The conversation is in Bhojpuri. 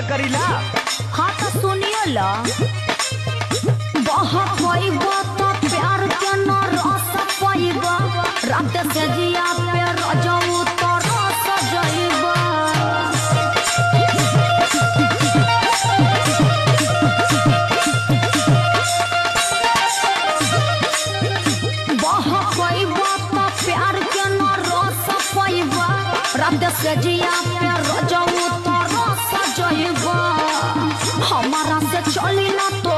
करीला। हाँ तो सुनिए ला बहुत पाइबा तो प्यार के न रस पाइबा रात से जिया पे रजाऊ तो रस जाइबा बहुत पाइबा तो प्यार के न रस पाइबा रात से जिया पे रजाऊ तो रस जाइबा हमारा से चली ना तो